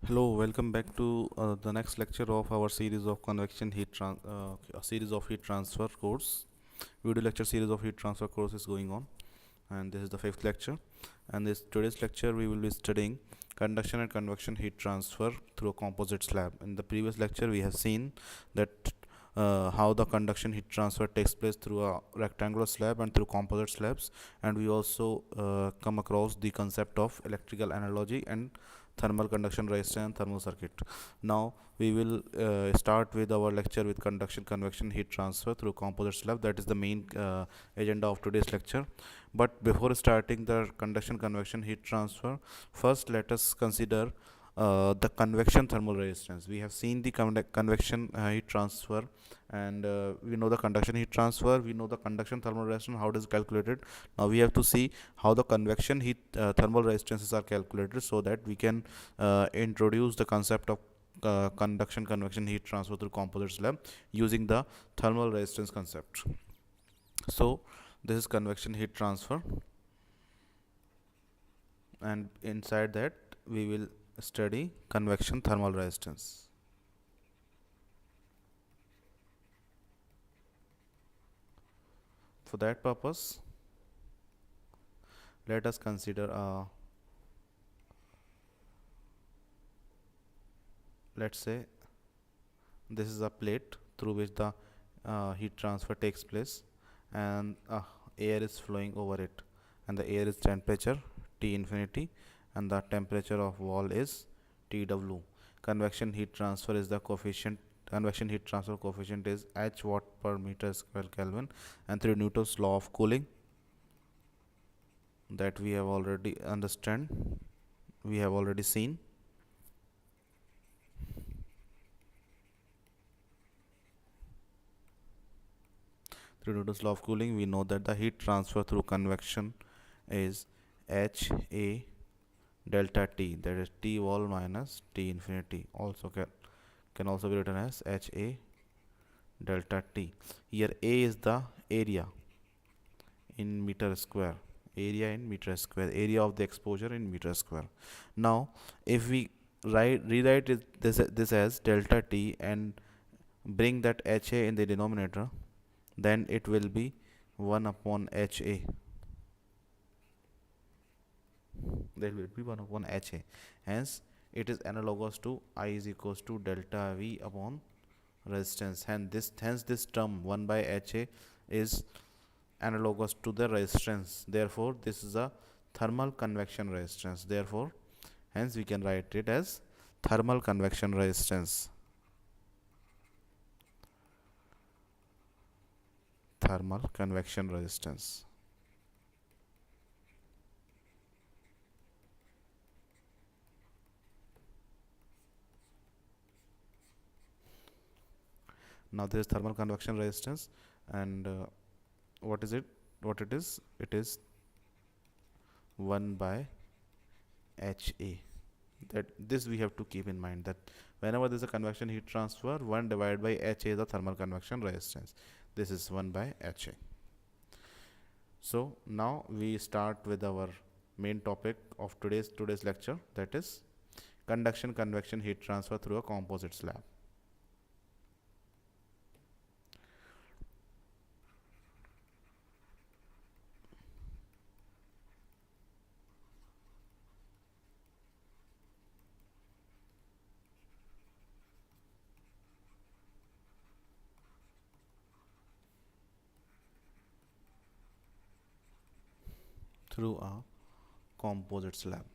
Hello, welcome back to the next lecture of our series of a series of heat transfer course. Video lecture series of heat transfer course is going on, and this is the fifth lecture. And this today's lecture we will be studying conduction and convection heat transfer through a composite slab. In the previous lecture, we have seen that how the conduction heat transfer takes place through a rectangular slab and through composite slabs, and we also come across the concept of electrical analogy and thermal conduction resistor and thermal circuit. Now we will start with our lecture with conduction convection heat transfer through composite slab. That is the main agenda of today's lecture. But before starting the conduction convection heat transfer, first let us consider the convection thermal resistance. We have seen the convection heat transfer, and we know the conduction heat transfer, we know the conduction thermal resistance, how it is calculated. Now we have to see how the convection heat thermal resistances are calculated, so that we can introduce the concept of conduction convection heat transfer through composite slab using the thermal resistance concept. So this is convection heat transfer, and inside that we will study convection thermal resistance. For that purpose, let us consider let's say this is a plate through which the heat transfer takes place, and air is flowing over it, and the air is temperature T infinity, and the temperature of wall is TW. Convection heat transfer is the coefficient. Convection heat transfer coefficient is H watt per meter square Kelvin, and through Newton's law of cooling that we have already seen. Through Newton's law of cooling, we know that the heat transfer through convection is H A delta T, that is T wall minus T infinity, also can also be written as H A delta T. Here A is the area in meter square, area of the exposure in meter square. Now if we rewrite this as delta T and bring that HA in the denominator, then it will be 1 upon HA. There will be 1 upon HA. Hence it is analogous to I is equals to delta V upon resistance. Hence this term 1 by HA is analogous to the resistance. Therefore this is a thermal convection resistance. Therefore hence we can write it as thermal convection resistance. Thermal convection resistance. Now this is thermal convection resistance, and what is it? What it is? It is 1 by HA. That this we have to keep in mind, that whenever there is a convection heat transfer, 1 divided by HA is the thermal convection resistance. This is 1 by HA. So now we start with our main topic of today's lecture, that is conduction convection heat transfer through a composite slab. Through a composite slab.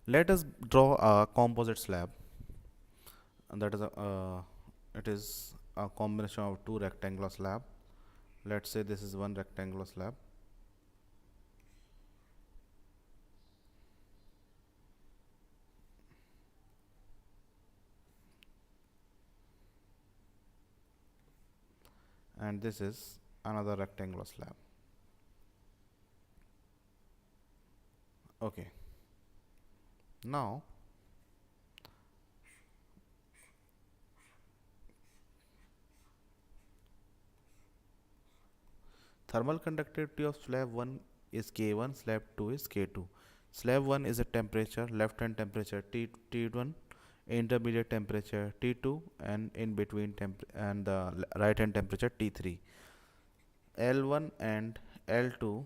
Let us draw a composite slab, and that is it is a combination of two rectangular slab. Let's say this is one rectangular slab, and this is another rectangular slab. Okay, now thermal conductivity of slab 1 is K1, slab 2 is K2. Slab 1 is a temperature, left hand temperature T1, intermediate temperature T2, and in between and the right hand temperature T3. L1 and L2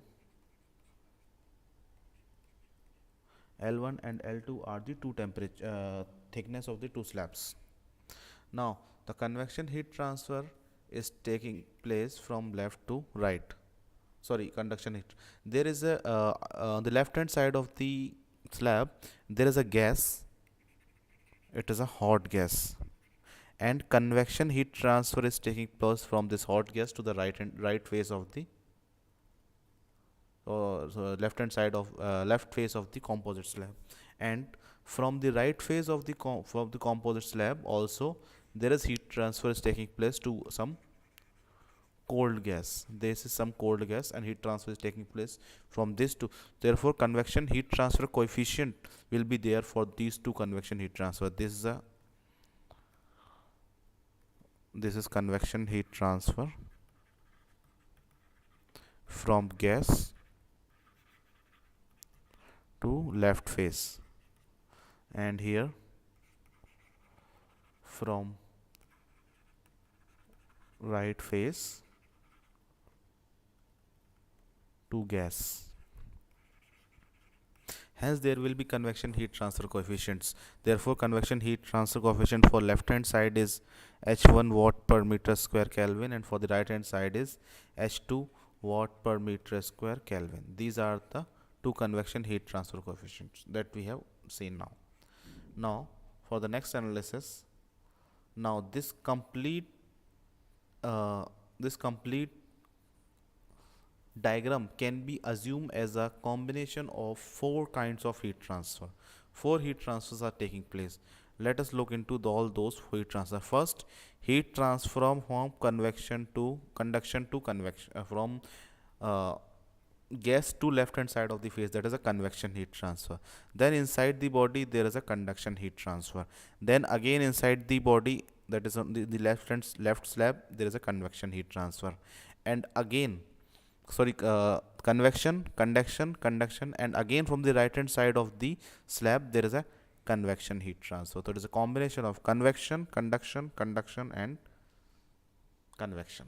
L1 and L2 are the two temperature thickness of the two slabs. Now the convection heat transfer is taking place from left to right. Sorry, conduction heat. There is a on the left hand side of the slab there is a gas. It is a hot gas, and convection heat transfer is taking place from this hot gas to the right face of the so left hand side of left face of the composite slab, and from the right face of the from the composite slab also there is heat transfer is taking place to some cold gas. This is some cold gas and heat transfer is taking place from this to, therefore convection heat transfer coefficient will be there for these two convection heat transfer. This is convection heat transfer from gas to left face, and here from right face to gas. Hence there will be convection heat transfer coefficients. Therefore convection heat transfer coefficient for left hand side is H1 watt per meter square Kelvin, and for the right hand side is H2 watt per meter square Kelvin. These are the two convection heat transfer coefficients that we have seen now. Now for the next analysis, now this complete diagram can be assumed as a combination of four kinds of heat transfer. Four heat transfers are taking place. Let us look into all those heat transfer. First, heat transfer from convection to conduction to convection, from gas to left hand side of the face, that is a convection heat transfer. Then inside the body there is a conduction heat transfer. Then again inside the body, that is on the left slab, there is a convection heat transfer. And again, sorry, convection, conduction, and again from the right hand side of the slab there is a convection heat transfer. So it is a combination of convection, conduction, and convection.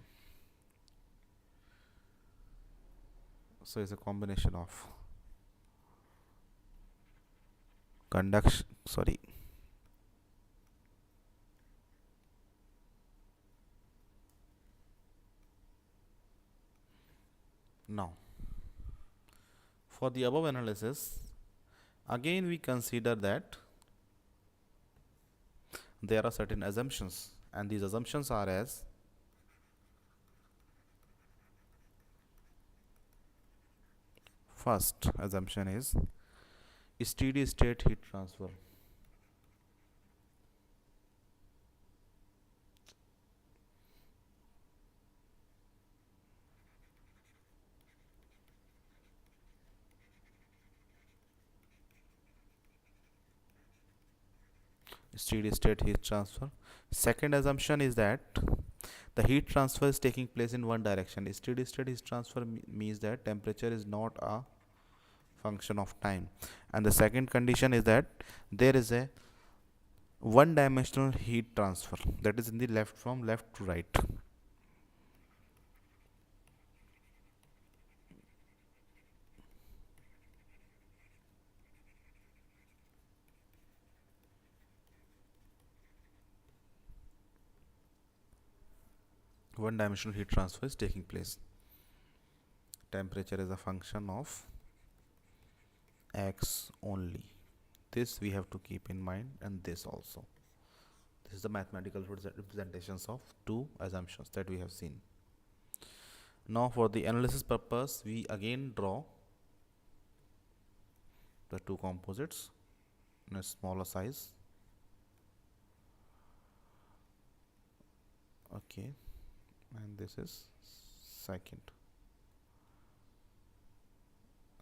So it's a combination of conduction, sorry, now for the above analysis, again we consider that there are certain assumptions, and these assumptions are as: first assumption is steady state heat transfer. Steady state heat transfer. Second assumption is that the heat transfer is taking place in one direction. Steady state heat transfer means that temperature is not a function of time. And the second condition is that there is a one dimensional heat transfer, that is in the left, from left to right. One dimensional heat transfer is taking place. Temperature is a function of x only. This we have to keep in mind, and this also. This is the mathematical representations of two assumptions that we have seen. Now for the analysis purpose, we again draw the two composites in a smaller size. Okay, and this is second,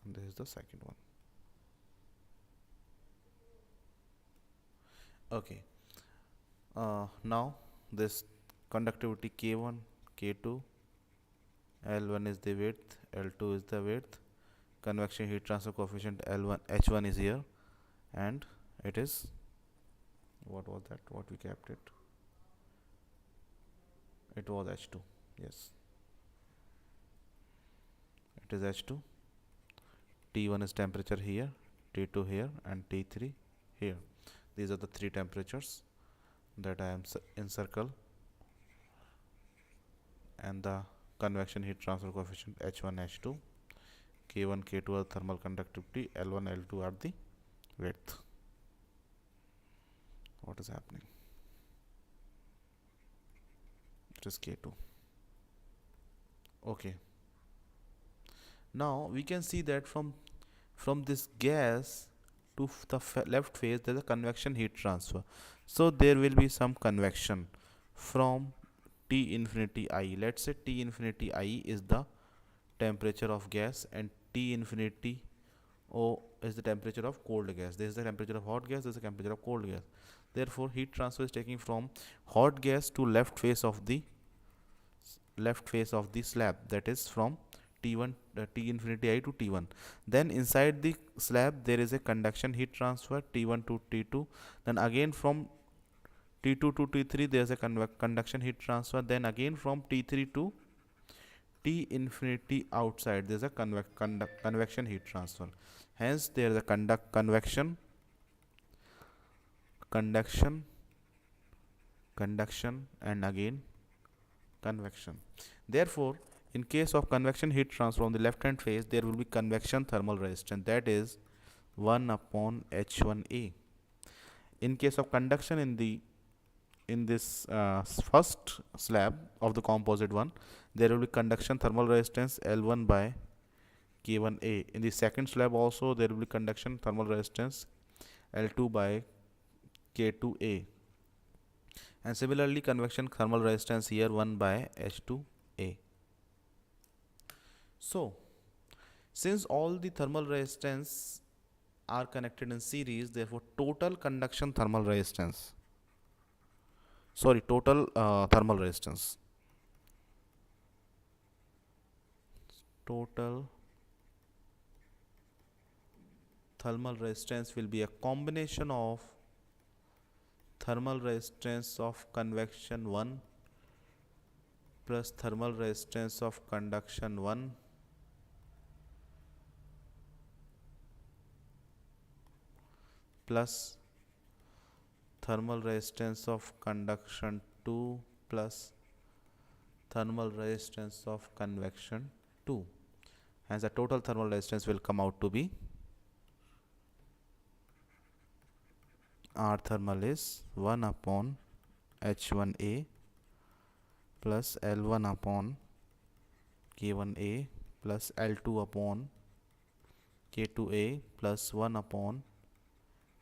and this is the second one. Okay, now this conductivity K1, K2, L1 is the width, L2 is the width, convection heat transfer coefficient L1 H1 is here, and it is, what was that, what we kept it was H2. Yes, it is H2. T1 is temperature here, T2 here, and T3 here. These are the three temperatures that I am encircle, and the convection heat transfer coefficient H1 H2, K1 K2 are thermal conductivity, L1 L2 are the width. What is happening? It is K2. Okay, now we can see that from this gas to the left phase there is a convection heat transfer, so there will be some convection from T infinity I. Let's say T infinity I is the temperature of gas, and T infinity O is the temperature of cold gas. This is the temperature of hot gas, this is the temperature of cold gas. Therefore heat transfer is taking from hot gas to left face of the slab, that is from T1 T infinity I to T1. Then inside the slab there is a conduction heat transfer T1 to T2. Then again from T2 to T3 there is a conduction heat transfer. Then again from T3 to T infinity outside there is a convection heat transfer. Hence there is a conduction, and again convection. Therefore in case of convection heat transfer on the left hand phase there will be convection thermal resistance, that is 1 upon H1A. In case of conduction in this first slab of the composite one, there will be conduction thermal resistance L1 by K1A. In the second slab also there will be conduction thermal resistance L2 by K2A. And similarly convection thermal resistance here 1 by H2A. So since all the thermal resistance are connected in series, therefore total thermal resistance total thermal resistance will be a combination of thermal resistance of convection 1 plus thermal resistance of conduction 1 plus thermal resistance of conduction 2 plus thermal resistance of convection 2. Hence the total thermal resistance will come out to be, R thermal is 1 upon H1A plus L1 upon K1A plus L2 upon K2A plus 1 upon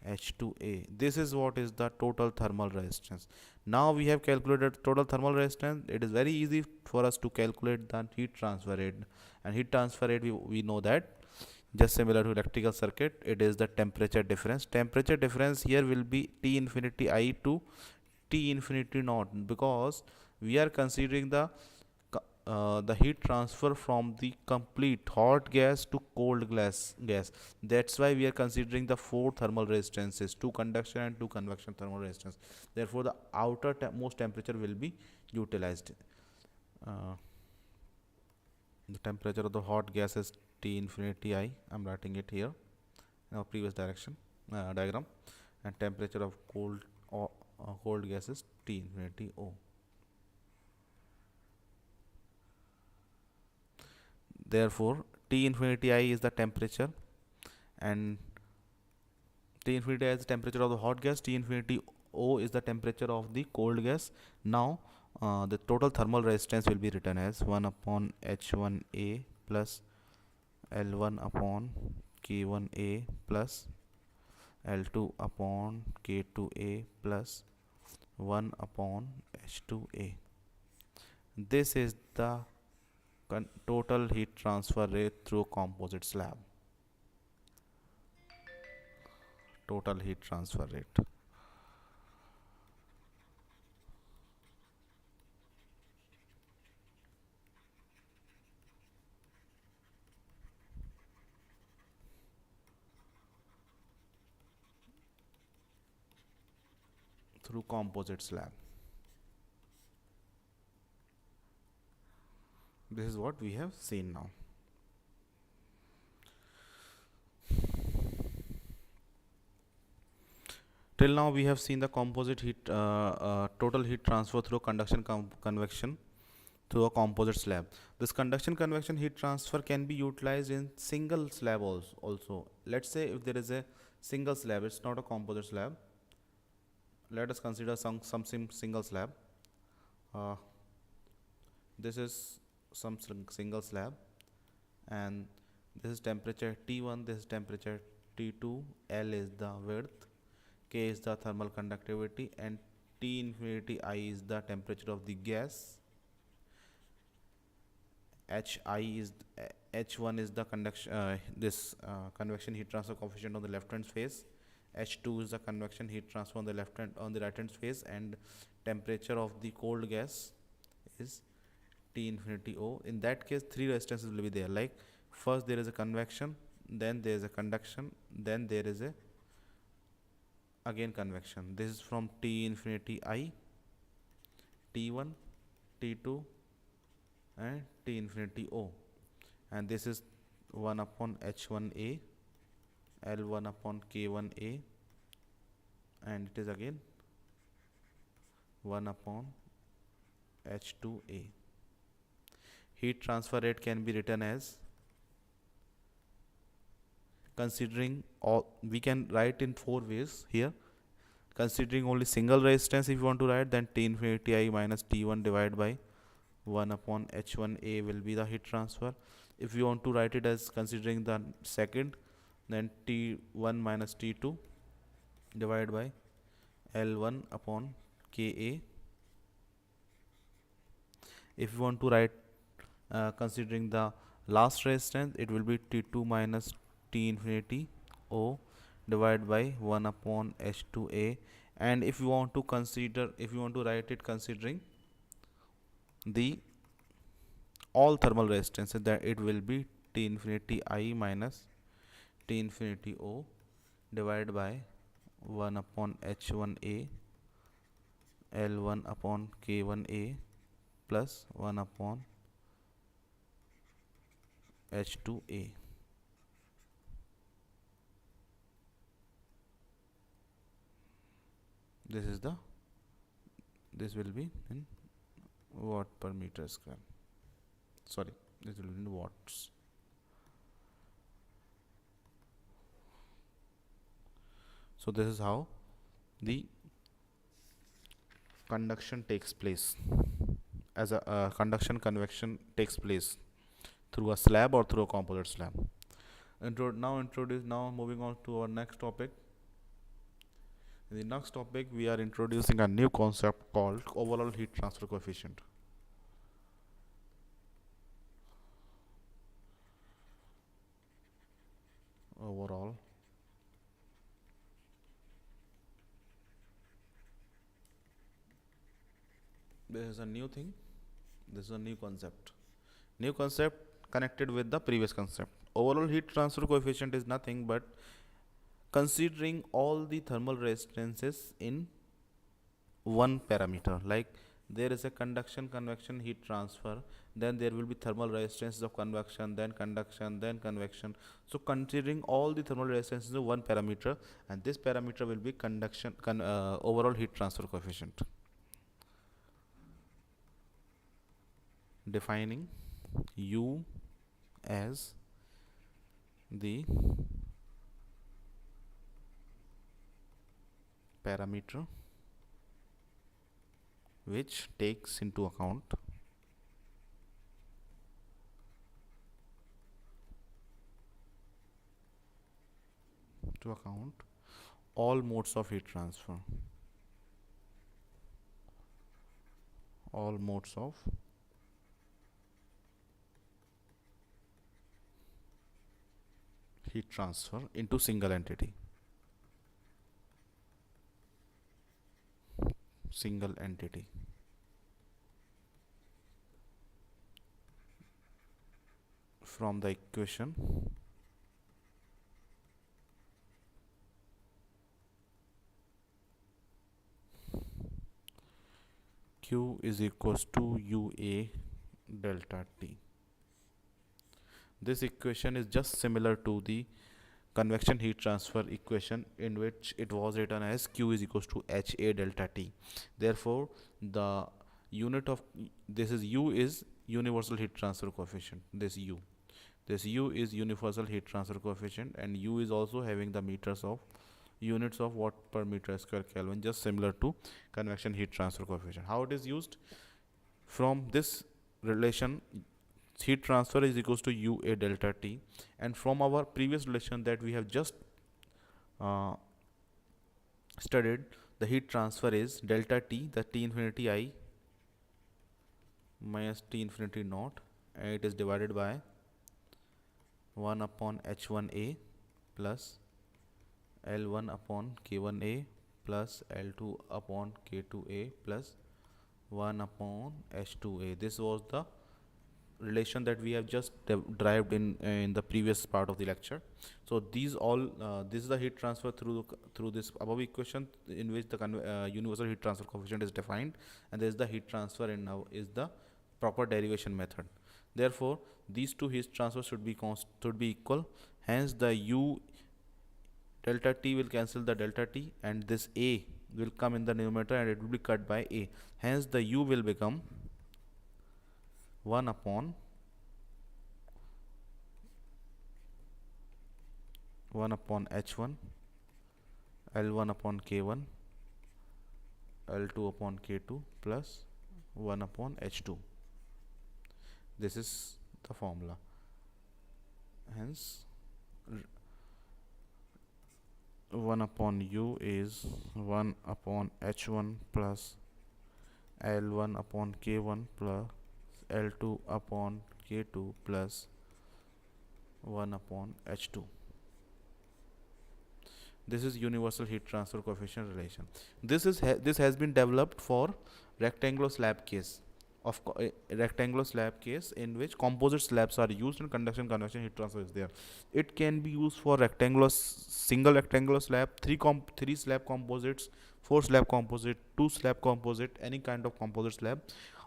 H2A. This is what is the total thermal resistance. Now we have calculated total thermal resistance. It is very easy for us to calculate the heat transfer rate, and heat transfer rate we know that just similar to electrical circuit, it is the temperature difference. Temperature difference here will be T infinity I to T infinity naught, because we are considering the heat transfer from the complete hot gas to cold gas. That's why we are considering the four thermal resistances, 2 conduction and 2 convection thermal resistance. Therefore the outer most temperature will be utilized. The temperature of the hot gas is T infinity I. I'm writing it here in our previous diagram, and temperature of cold gas is T infinity O. Therefore T infinity I is the temperature, and T infinity I is the temperature of the hot gas, T infinity O is the temperature of the cold gas. Now the total thermal resistance will be written as 1 upon H1A plus L1 upon K1A plus L2 upon K2A plus 1 upon H2A. This is the total heat transfer rate through composite slab. Total heat transfer rate. through composite slab. This is what we have seen now. Till now we have seen the composite heat total heat transfer through conduction convection through a composite slab. This conduction convection heat transfer can be utilized in single slab also. Let's say if there is a single slab, it's not a composite slab. Let us consider some single slab. This is some single slab, and this is temperature T1, this is temperature T2, L is the width, K is the thermal conductivity, and T infinity I is the temperature of the gas. H1 is the convection heat transfer coefficient on the left hand phase. H2 is the convection heat transfer on the right hand phase, and temperature of the cold gas is T infinity O. In that case, three resistances will be there. Like first there is a convection, then there is a conduction, then there is a again convection. This is from T infinity I, T1, T2, and T infinity O, and this is 1 upon H1A, L1 upon K1A, and it is again 1 upon H2A. Heat transfer rate can be written as, considering all, we can write in four ways here. Considering only single resistance, if you want to write, then T infinity I minus T1 divided by 1 upon H1A will be the heat transfer. If you want to write it as considering the second, then T1 minus T2 divided by L1 upon Ka. If you want to write considering the last resistance, it will be T2 minus T infinity O divided by 1 upon H2A. And if you want to write it considering the all thermal resistances, that it will be T infinity I minus T infinity O divided by 1 upon H1A, L1 upon K1A plus 1 upon H2A. This will be in watt per meter square. Sorry, this will be in watts. So this is how the conduction takes place, as a conduction convection takes place through a slab or through a composite slab. Now moving on to our next topic. In the next topic, we are introducing a new concept called overall heat transfer coefficient. Overall this is a new thing, this is a new concept connected with the previous concept. Overall heat transfer coefficient is nothing but considering all the thermal resistances in one parameter. Like there is a convection heat transfer, then there will be thermal resistances of convection, then conduction, then convection. So considering all the thermal resistances of one parameter, and this parameter will be overall heat transfer coefficient. Defining U as the parameter which takes into account all modes of heat transfer, all modes of heat transfer into single entity. From the equation Q is equals to UA delta T. This equation is just similar to the convection heat transfer equation, in which it was written as Q is equals to HA delta T. Therefore, the unit of this is U is universal heat transfer coefficient. This U is universal heat transfer coefficient, and U is also having the meters of units of watt per meter square Kelvin, just similar to convection heat transfer coefficient. How it is used? From this relation, heat transfer is equals to UA delta T, and from our previous relation that we have just uh, studied, the heat transfer is delta T, the T infinity I minus T infinity naught, and it is divided by 1 upon H1A plus L1 upon K1A plus L2 upon K2A plus 1 upon H2A. This was the relation that we have just derived in the previous part of the lecture. So these all this is the heat transfer through this above equation, in which the universal heat transfer coefficient is defined, and there is the heat transfer, and now is the proper derivation method. Therefore, these two heat transfers should be equal. Hence, the U delta T will cancel the delta T, and this A will come in the numerator, and it will be cut by A. Hence, the U will become 1 upon H1, L1 upon K1, L2 upon K2 plus 1 upon H2. This is the formula. Hence, 1 upon U is 1 upon H1 plus L1 upon K1 plus L2 upon K2 plus 1 upon H2. This is universal heat transfer coefficient relation. This has been developed for rectangular slab case, in which composite slabs are used, and convection heat transfer is there. It can be used for single rectangular slab, three slab composites, 4 slab composite, 2 slab composite, any kind of composite slab.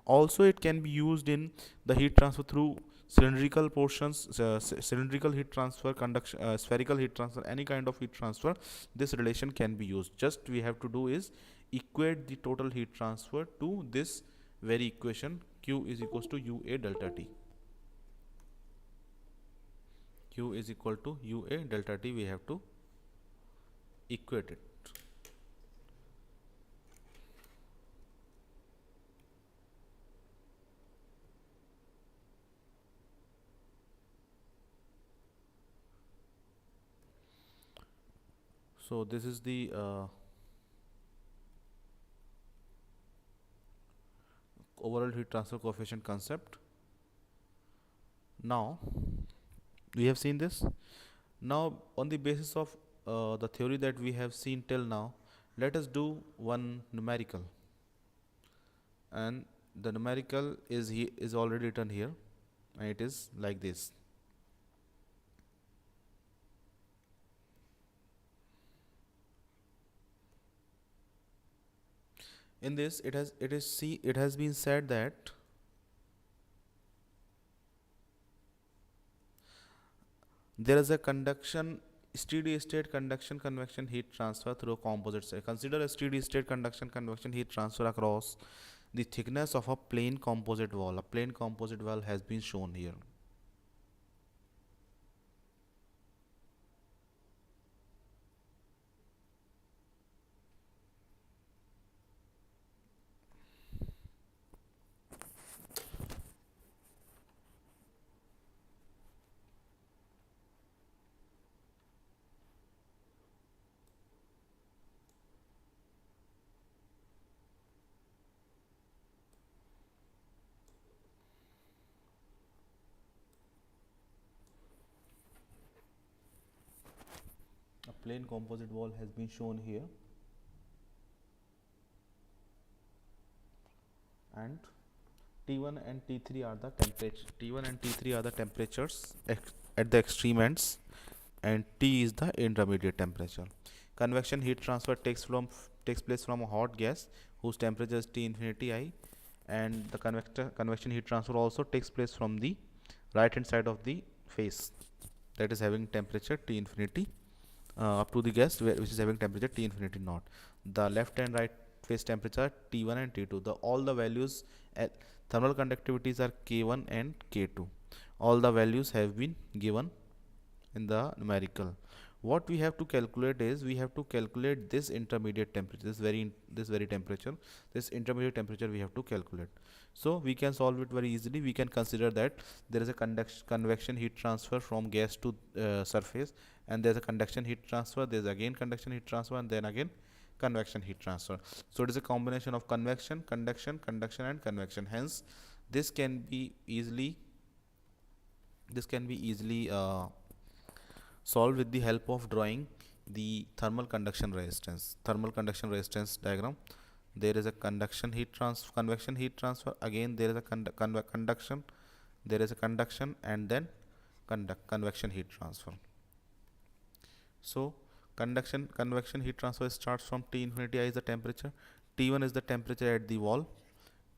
Also, it can be used in the heat transfer through cylindrical portions, cylindrical heat transfer, spherical heat transfer, any kind of heat transfer. This relation can be used. Just we have to do is equate the total heat transfer to this very equation. Q is equals to UA delta T. Q is equal to UA delta T. We have to equate it. So this is the overall heat transfer coefficient concept. Now we have seen this. Now, on the basis of the theory that we have seen till now, let us do one numerical, and the numerical is already written here, and it is like this. In this, it has been said that there is a steady state conduction convection heat transfer through a composite cell. Consider a steady state conduction convection heat transfer across the thickness of a plain composite wall. A plain composite wall has been shown here. A plain composite wall has been shown here, and T1 and T3 are the temperatures at the extreme ends, and T is the intermediate temperature. Convection heat transfer takes place from a hot gas whose temperature is T infinity I, and the convection heat transfer also takes place from the right hand side of the face, that is having temperature T infinity up to the gas which is having temperature T infinity naught. The left and right phase temperature T1 and T2. All the values at thermal conductivities are K1 and K2. All the values have been given in the numerical. What we have to calculate is we have to calculate this intermediate temperature, this very temperature, this intermediate temperature we have to calculate. So we can solve it very easily. We can consider that there is a convection heat transfer from gas to surface, and there is a conduction heat transfer, there is again conduction heat transfer, and then again convection heat transfer. So it is a combination of convection, conduction, conduction, and convection. Hence this can be easily solved with the help of drawing the thermal conduction resistance diagram. There is a convection heat transfer, again there is a conduction, there is a conduction, and then convection heat transfer. So convection heat transfer starts from T infinity. I is the temperature, T1 is the temperature at the wall,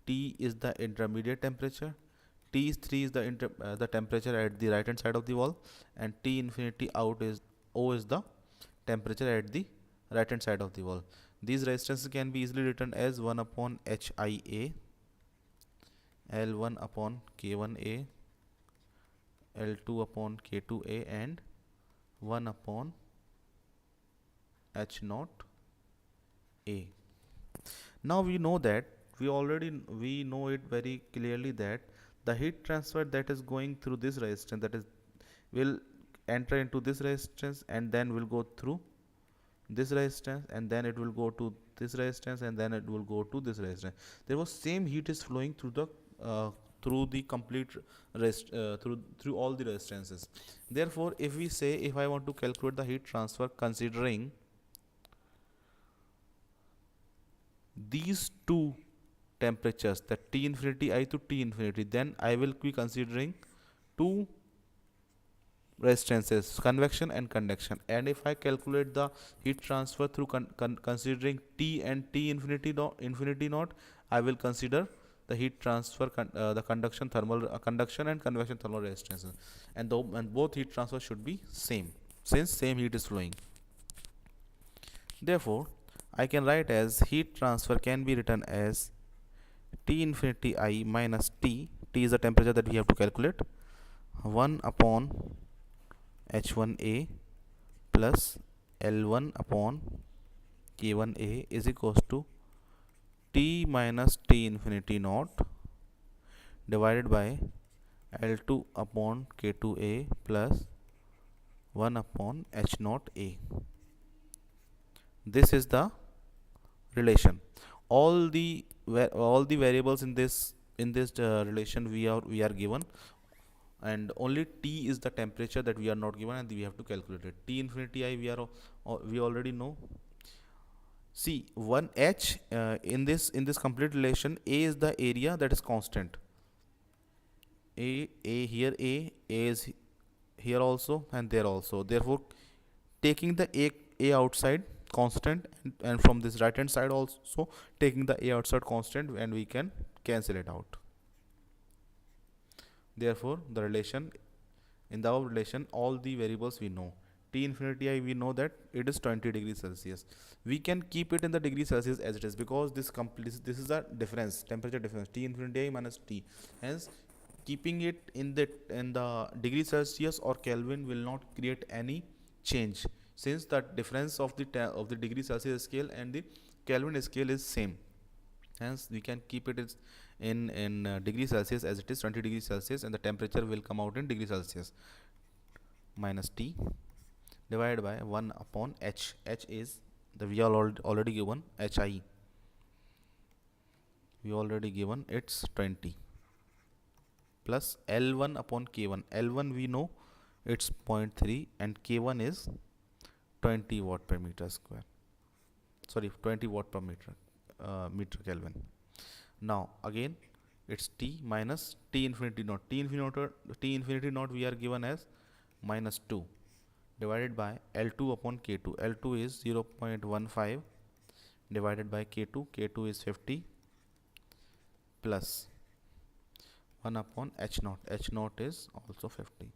T is the intermediate temperature, T3 is the temperature at the right hand side of the wall, and T infinity out is O is the temperature at the right hand side of the wall. These resistances can be easily written as 1 upon HIA, L1 upon K1A, L2 upon K2A, and 1 upon H0 A. Now we know that we know it very clearly that the heat transfer that is going through this resistance, that is will enter into this resistance and then will go through this resistance, and then it will go to this resistance, and then it will go to this resistance. Therefore same heat is flowing through the complete through all the resistances. Therefore if I want to calculate the heat transfer considering these two temperatures, that T infinity I to T infinity, then I will be considering two resistances, convection and conduction. And if I calculate the heat transfer through considering T and T infinity naught, I will consider the heat transfer the conduction and convection thermal resistances, and both heat transfer should be same since same heat is flowing. Therefore I can write as heat transfer can be written as T infinity I minus T is the temperature that we have to calculate, 1 upon H1A plus L1 upon K1A is equals to T minus T infinity naught divided by L2 upon K2A plus 1 upon H0 A. This is the relation. All the variables in this relation we are given, and only T is the temperature that we are not given, and we have to calculate it. T infinity I we already know. See, 1H in this complete relation, A is the area that is constant. A is here also and there also. Therefore taking the A outside constant, and from this right hand side also taking the A outside constant, and we can cancel it out. Therefore the relation, in the above relation, all the variables we know. T infinity I we know that it is 20 degrees Celsius. We can keep it in the degree Celsius as it is, because this is a difference, temperature difference, T infinity I minus T. Hence keeping it in the degree Celsius or Kelvin will not create any change, since the difference of the degree Celsius scale and the Kelvin scale is same. Hence we can keep it in degree Celsius as it is, 20 degrees Celsius, and the temperature will come out in degree Celsius, minus T divided by 1 upon H. H is the we are already given, HI we already given, it's 20, plus L1 upon K1. L1 we know it's 0.3 and K1 is 20 watt per meter square, sorry 20 watt per meter Kelvin. Now again it's T minus T infinity naught. T infinity naught we are given as minus 2 divided by L2 upon K2. L2 is 0.15 divided by K2. K2 is 50 plus 1 upon h naught. H naught is also 50.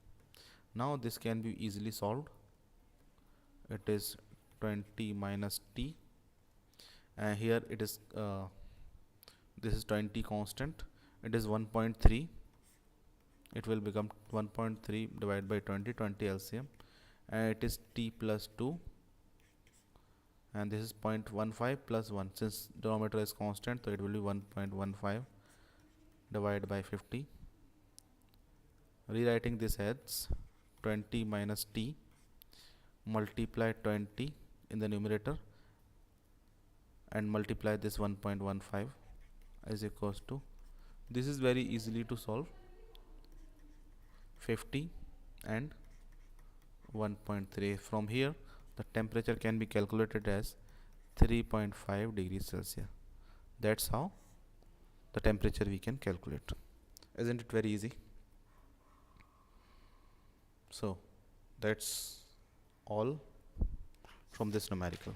Now this can be easily solved. It is 20 minus t, and here it is this is 20 constant, it is 1.3, it will become 1.3 divided by 20, 20 LCM, and it is t plus 2, and this is 0.15 plus 1, since denominator is constant, so it will be 1.15 divided by 50. Rewriting this as 20 minus t multiply 20 in the numerator and multiply this 1.15 is equals to, this is very easily to solve, 50 and 1.3. From here the temperature can be calculated as 3.5 degrees Celsius. That's how the temperature we can calculate. Isn't it very easy? So that's all from this numerical.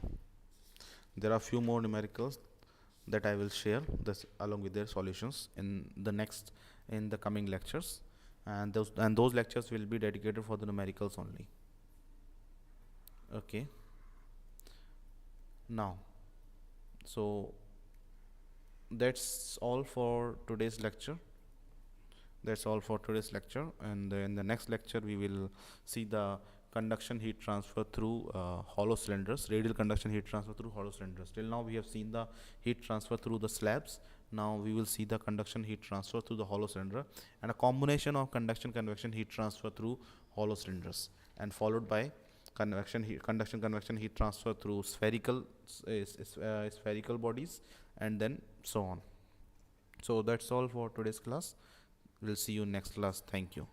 There are few more numericals that I will share this along with their solutions in the coming lectures, and those lectures will be dedicated for the numericals only. Okay, now so that's all for today's lecture. And in the next lecture we will see the conduction heat transfer through hollow cylinders, radial conduction heat transfer through hollow cylinders. Till now we have seen the heat transfer through the slabs. Now we will see the conduction heat transfer through the hollow cylinder, and a combination of convection heat transfer through hollow cylinders, and followed by convection convection heat transfer through spherical bodies, and then so on. So that's all for today's class. We'll see you next class. Thank you.